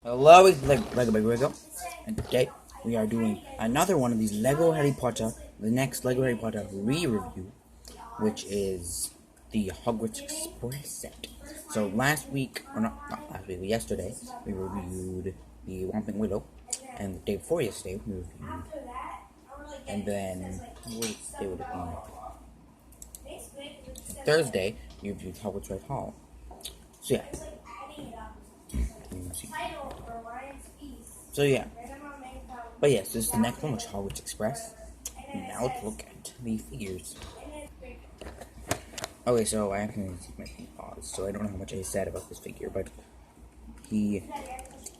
Hello, it's Lego, and today we are doing another one of these Lego Harry Potter, the next Lego Harry Potter re-review, which is the Hogwarts Express set. So last week, or not last week, but yesterday, we reviewed the Whomping Willow, and the day before yesterday, we reviewed, and then, what day would it be? Thursday, we reviewed Hogwarts Red Hall. So yeah. So yeah. But yes, this is the next one, which is Hogwarts Express. And now let's look at the figures. Okay, so I actually need to make a pause, so I don't know how much I said about this figure, but he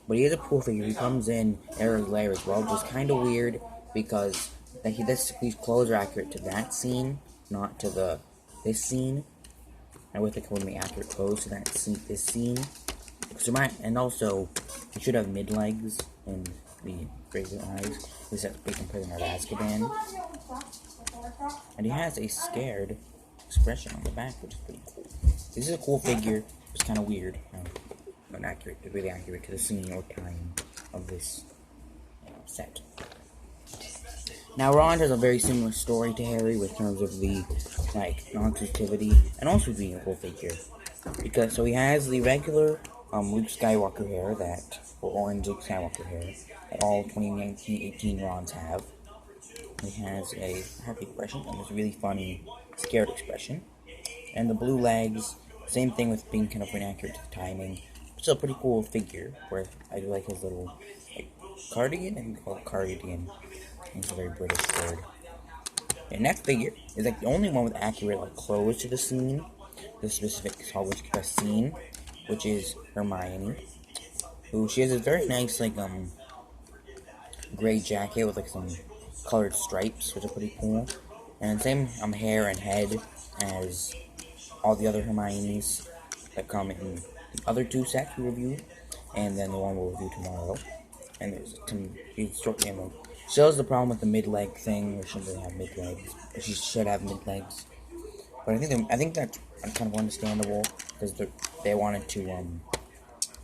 is a cool figure. He comes in Error's Lair as well, which is kind of weird because these clothes are accurate to that scene, not to this scene. I wish they could make accurate clothes to this scene. So and also, he should have mid-legs and the brazen eyes. This is Bacon Prisoner of Azkaban. And he has a scared expression on the back, which is pretty cool. This is a cool figure. It's kind of weird. Not accurate, but really accurate to the scene or time of this set. Now, Ron has a very similar story to Harry with terms of the non-exclusivity and also being a cool figure. So he has the regular Luke Skywalker hair or orange Luke Skywalker hair that all 2019-18 Rons have. He has a happy expression and this really funny, scared expression. And the blue legs, same thing with being kind of inaccurate to the timing. Still a pretty cool figure, where I do like his little cardigan, I think it's called cardigan. It's a very British word. The next figure is the only one with accurate clothes to the scene, the specific Hogwarts Express scene, which is Hermione, she has a very nice gray jacket with some colored stripes, which are pretty cool, and same hair and head as all the other Hermiones that come in the other two sets we reviewed, and then the one we'll review tomorrow. And there's she has the problem with the mid-leg thing, where she doesn't have mid-legs. She should have mid-legs. But I think that's kind of understandable, because they wanted to,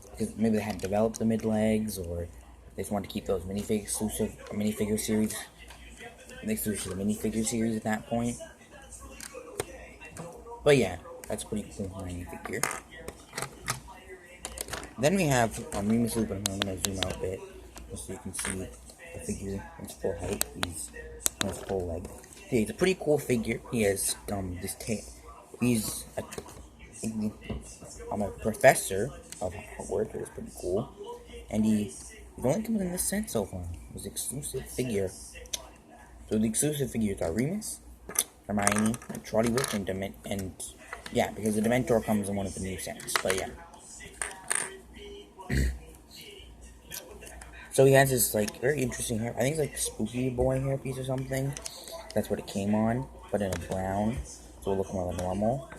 because maybe they hadn't developed the mid-legs, or they just wanted to keep those minifigure series exclusive to the minifigure series at that point. But yeah, that's a pretty cool minifigure. Then we have Remus Lupin. I'm going to zoom out a bit, just so you can see the figure in its full height. He's on his full leg. Yeah, he's a pretty cool figure. He has this tail. He's a professor of Hogwarts, which is pretty cool. And he's only coming in this set so far. His exclusive figure. So the exclusive figures are Remus, Hermione, and Trollywood, and yeah, because the Dementor comes in one of the new sets. But yeah. So he has this very interesting hair. I think it's spooky boy hairpiece or something. That's what it came on, but in a brown, so it'll look more like normal.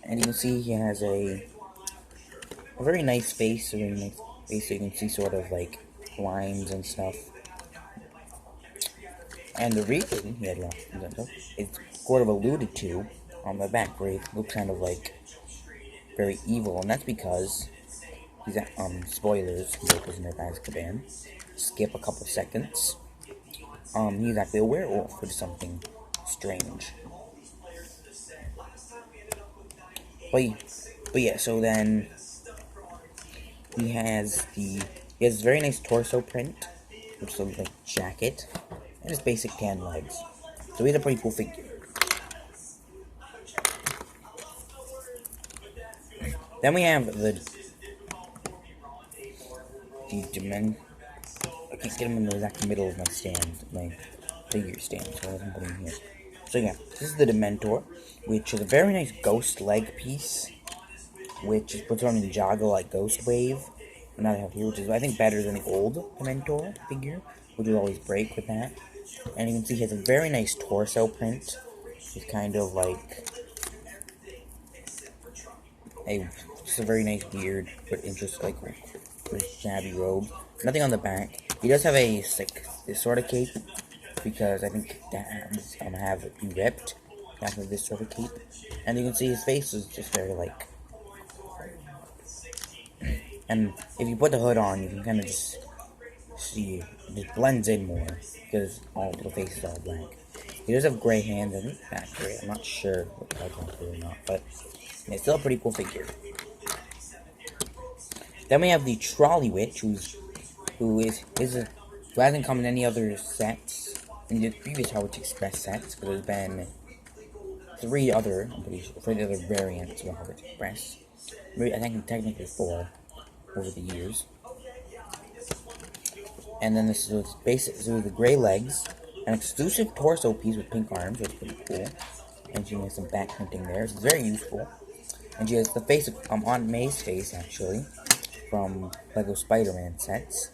And you can see he has a very nice face, so you can see sort of lines and stuff. And the reason he had it's sort of alluded to on the back, where he looks kind of very evil, and that's because he's at spoilers. He's a prisoner of Azkaban. Skip a couple seconds. He's actually a werewolf, which is something strange. But yeah, so then he has this very nice torso print, which looks like a jacket, and his basic tan legs. So he's a pretty cool figure. Then we have the Dementor. I can't get him in the exact middle of my figure stand, so I wasn't putting him here. So yeah, this is the Dementor, which is a very nice ghost leg piece, which puts on the Jago Ghost Wave. And I have here, which is I think better than the old Dementor figure, which would always break with that. And you can see he has a very nice torso print. It's kind of just a very nice weird but interesting with shabby robe. Nothing on the back. He does have this sort of cape, because I think that have it ripped after this sort of cape. And you can see his face is just very And if you put the hood on, you can kind of just see it just blends in more because all the face is all black. He does have gray hands and back gray. I'm not sure what that's or not, but it's still a pretty cool figure. Then we have the Trolley Witch, who hasn't come in any other sets in the previous Hogwarts Express sets, because there's been three other variants of Hogwarts Express. Maybe, I think technically 4 over the years. And then this is basic, so the gray legs, an exclusive torso piece with pink arms, which is pretty cool. And she has some back printing there, so it's very useful. And she has the face of Aunt May's face, actually, from Lego Spider-Man sets,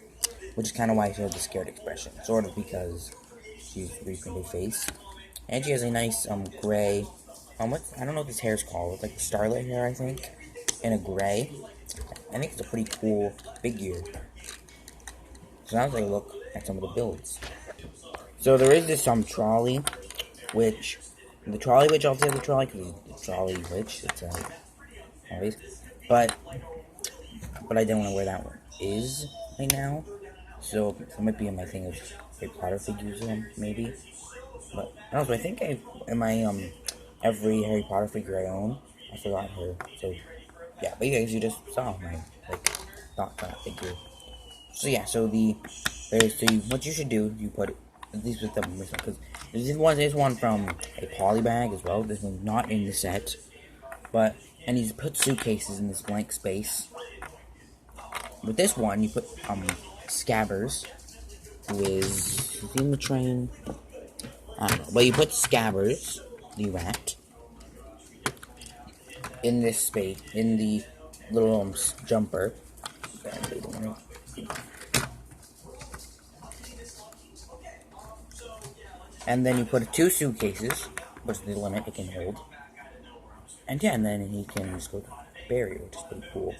which is kind of why she has the scared expression, sort of because she's reprinted face. And she has a nice gray, I don't know what this hair is called. It's like starlight hair, I think, in a gray. I think it's a pretty cool figure. So now let's take a look at some of the builds. So there is this trolley, which the Trolley Witch, I'll say the trolley because it's the Trolley Witch. It's always, but I don't know where that one is right now. So it might be in my thing of Harry Potter figures, maybe. But I don't know. So I think in my every Harry Potter figure I own, I forgot her. So yeah, but you guys, you just saw my thoughts on that figure. So yeah, so what you should do, you put these with them because there's one from a polybag as well. This one's not in the set, and you put suitcases in this blank space. With this one, you put Scabbers, who is in the train. I don't know, but you put Scabbers, the rat, in this space, in the little jumper. And then you put 2 suitcases, which is the limit it can hold. And yeah, and then he can just go to barrier, which is pretty cool.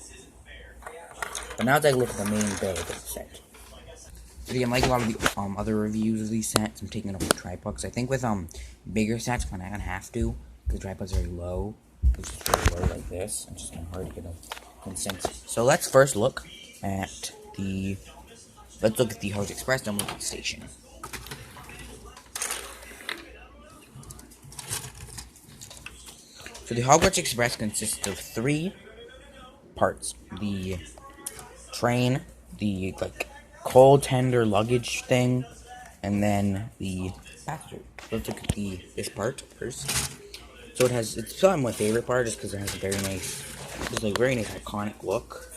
But now let's take a look at the main build of the set. So again, like a lot of the other reviews of these sets, I'm taking it up with tripods. I think with bigger sets, I'm gonna have to, because the tripod's very low. It's just very low like this. It's just kind of hard to get a consensus. So let's first look at the Hogwarts Express, then we'll look at the station. So the Hogwarts Express consists of 3 parts: the train, the coal tender luggage thing, and then the passenger. Let's look at this part first. So it's probably my favorite part, just because it has a very nice iconic look.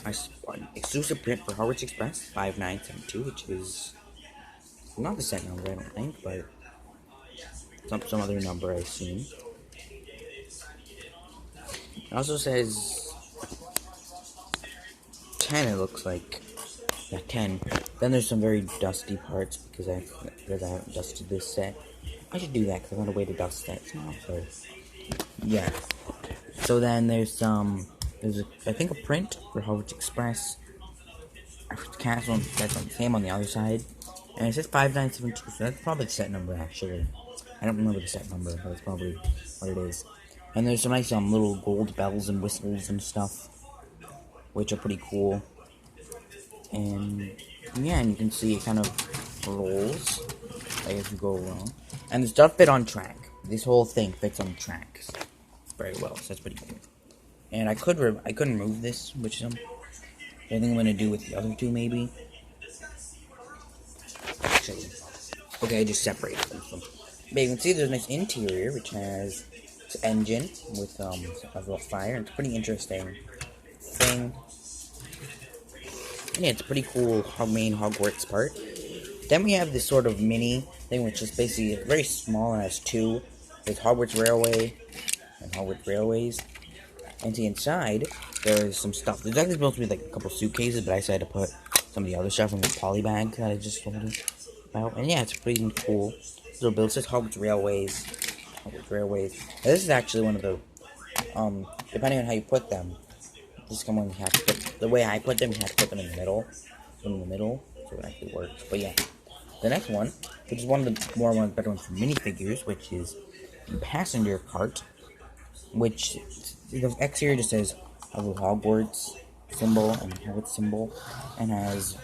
Nice exclusive print for Hogwarts Express 5972, which is not the set number, I don't think, but some other number I've seen. It also says 10, it looks like. Yeah, 10. Then there's some very dusty parts because I haven't dusted this set. I should do that because I want a way to dust sets now. So yeah. So then there's I think a print for Hogwarts Express. Castle that's on the same on the other side, and it says 5972. So that's probably the set number actually. I don't remember the set number, but it's probably what it is. And there's some nice little gold bells and whistles and stuff, which are pretty cool. And yeah, and you can see it kind of rolls as you go along. And the stuff fit on track. This whole thing fits on tracks very well, so that's pretty cool. And I could remove this, which I think I'm gonna do with the other 2 maybe. Actually, okay, I just separated them. But you can see there's a nice interior, which has this engine with a little fire. And it's a pretty interesting thing. And yeah, it's a pretty cool main Hogwarts part. Then we have this sort of mini thing, which is basically very small and has 2. There's Hogwarts Railway and Hogwarts Railways. And to the inside, there's some stuff. There's actually supposed to be a couple suitcases, but I decided to put some of the other stuff in the poly bag that I just told you about. And yeah, it's pretty cool. So build says Hogwarts Railways. Hogwarts Railways. And this is actually one of the, depending on how you put them, this is one you have to put, the way I put them, you have to put them in the middle. So it actually works. But yeah. The next one, which is one of the better ones for minifigures, which is the passenger cart, which the exterior just says Hello Hogwarts, symbol and Hogwarts symbol, and has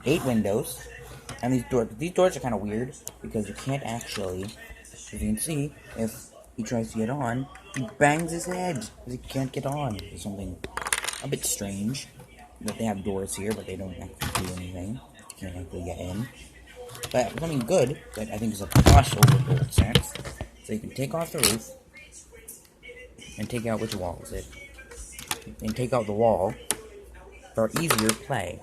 8 windows. And these doors are kind of weird because you can't actually, as you can see, if he tries to get on, he bangs his head because he can't get on. There's something a bit strange that they have doors here, but they don't actually do anything. You can't actually get in. But something good that I think is a plus over gold sets, so you can take off the roof and take out which wall is it, and take out the wall for easier play.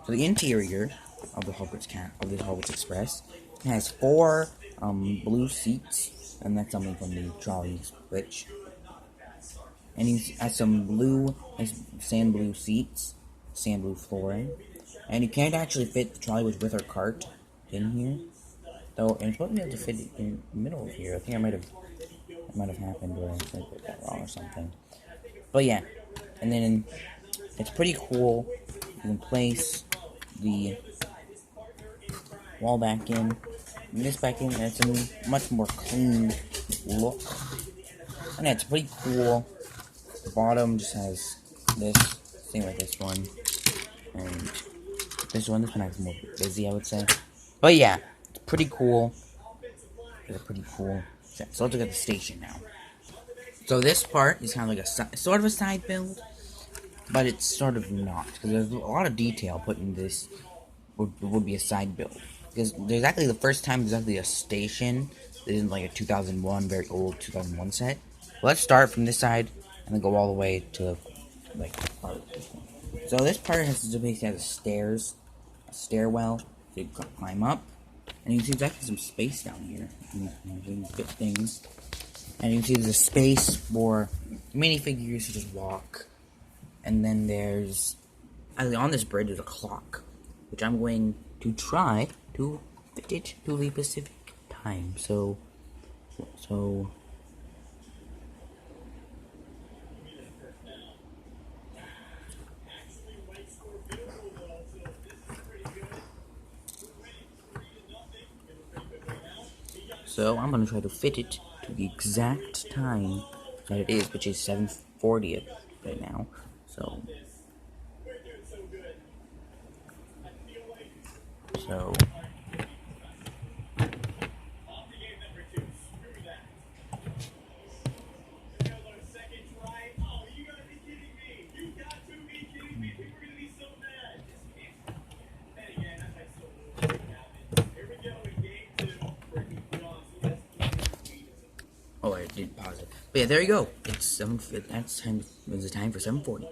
So the interior of the Hogwarts Express has 4 blue seats, and that's something from the trolley switch. And he has some sand blue seats, sand blue flooring, and you can't actually fit the trolley with our cart in here. Though, and it's supposed to be able to fit it in the middle of here. I think it might have happened where I said that wrong or something. But yeah, and then it's pretty cool. You can place the wall back in, and this back in, and it's a much more clean look. And yeah, it's pretty cool. The bottom just has this, same with this one, and this one has more busy, I would say. But yeah, it's pretty cool. It's a pretty cool set. So let's look at the station now. So this part is kind of like sort of a side build, but it's sort of not, because there's a lot of detail put in this. Would be a side build, because there's actually the first time there's actually a station that isn't like a 2001, very old 2001 set. Well, let's start from this side and then go all the way to like part. So this part basically has a stairwell, so you can climb up, and you can see there's actually some space down here. You can fit things, and you can see there's a space for minifigures to just walk. And then there's actually on this bridge there's a clock, which I'm going to try to fit it to the Pacific time. So I'm going to try to fit it to the exact time that it is, which is 7:40 right now. So oh, I didn't pause it. But yeah, there you go. It's the time for 7:40.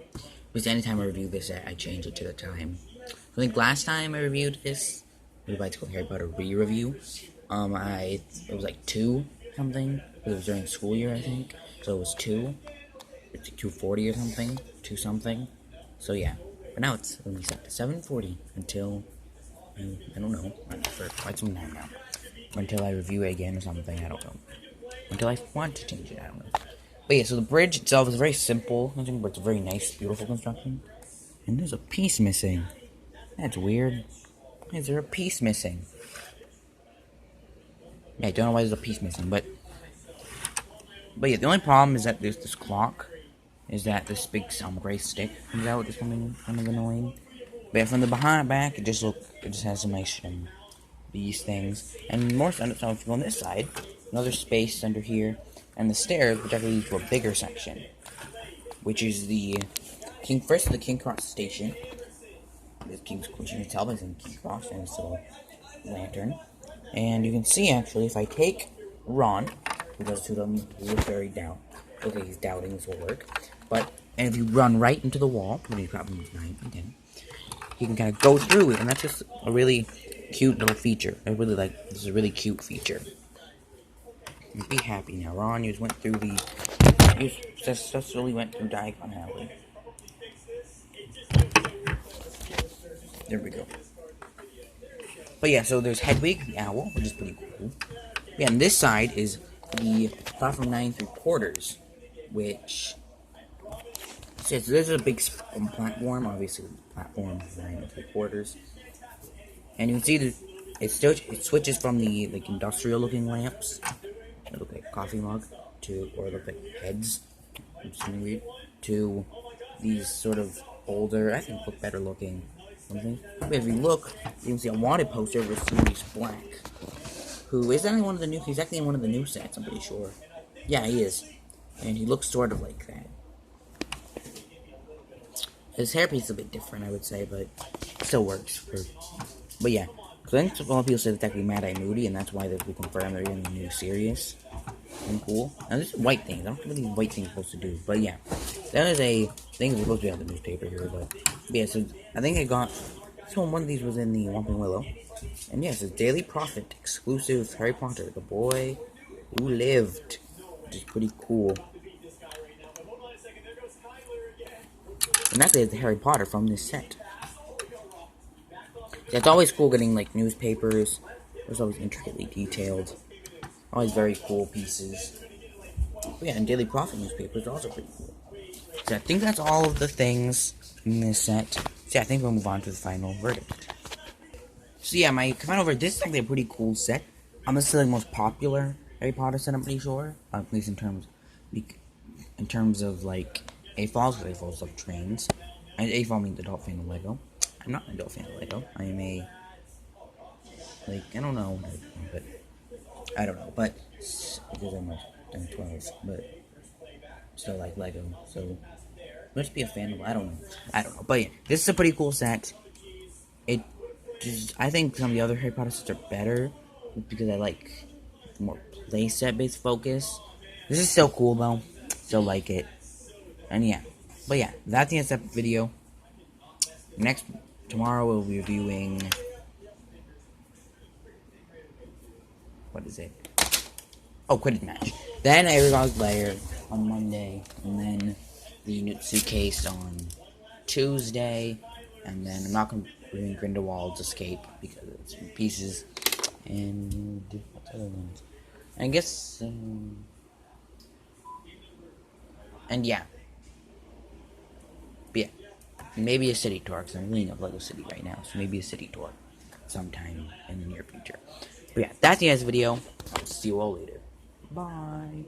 Because anytime I review this, I change it to the time. I think last time I reviewed this, everybody's going to hear about a re-review. It was like 2 something. It was during school year, I think. So it was 2. It's 2:40 or something. 2 something. So yeah. But now it's going to be set to 7:40 until, I don't know, for quite some time now. Until I review it again or something, I don't know. Until I want to change it, I don't know. But yeah, so the bridge itself is very simple, but it's a very nice, beautiful construction. And there's a piece missing. That's weird. Why is there a piece missing? Yeah, I don't know why there's a piece missing, but yeah, the only problem is that there's this clock. Is that this big gray stick comes out, just something kind of annoying. But yeah, from the back, it just has some nice these things, and more so if you go on this side, another space under here, and the stairs, which actually lead to a bigger section, which is the King Cross station. There's King's, which you can tell by the King Cross, and it's a lantern. And you can see actually, if I take Ron, who does to them, he looks very down. Okay, he's doubting this will work. And if you run right into the wall, when you probably 9 and 10, you can kind of go through it, and that's just a really cute little feature. I really like this. Is a really cute feature. Be happy now, Ron. You just went through you successfully went through Diagon Alley. There we go. But yeah, so there's Hedwig the owl, which is pretty cool. Yeah, and this side is the platform 9 3/4, which says there's a big platform, obviously platform 9 3/4, and you can see that it switches from the industrial looking lamps that look like a coffee mug or look like heads, something weird, to these sort of older, I think look better looking. Something. But if you look, you can see a wanted poster with Sirius Black, who is actually one of the new. He's actually in one of the new sets. I'm pretty sure. Yeah, he is, and he looks sort of like that. His hairpiece is a bit different, I would say, but still works. But yeah, so I think a lot of people say it's actually Mad Eye Moody, and that's why we confirmed they're in the new series. And cool. Now this is white things. I don't know what these white things are supposed to do, but yeah, that is a thing that's supposed to be on the newspaper here. But yeah, so I think I got. So one of these was in the Whomping Willow, and yes, it's Daily Prophet exclusive Harry Potter, the boy who lived, which is pretty cool. And that's the Harry Potter from this set. Yeah, it's always cool getting like newspapers. It's always intricately detailed. Always very cool pieces. But yeah, and Daily Prophet newspapers are also pretty cool. So I think that's all of the things in this set. So yeah, I think we'll move on to the final verdict. So yeah, my comment over this is actually a pretty cool set. This is the most popular Harry Potter set, I'm pretty sure. At least in terms of like AFOLs, because AFOLs love trains. And AFOL means adult fan of Lego. I'm not an adult fan of Lego. I am a I don't know, but I don't know, but because I'm 12, but still like Lego, so must be a fan of. I don't know, but yeah, this is a pretty cool set. I think some of the other Harry Potter sets are better because I like more playset based focus. This is so cool though, still like it, and yeah, but yeah, that's the end of the video. Tomorrow we'll be reviewing. What is it? Oh, Quidditch match. Then Everybody's Lair on Monday, and then the Newt Suitcase on Tuesday, and then I'm not going to be doing Grindelwald's Escape because it's in pieces, and what's other ones? I guess, and yeah. But yeah, maybe a city tour, because I'm reading up Lego City right now, so maybe a city tour sometime in the near future. But yeah, that's the end of the video. I'll see you all later. Bye.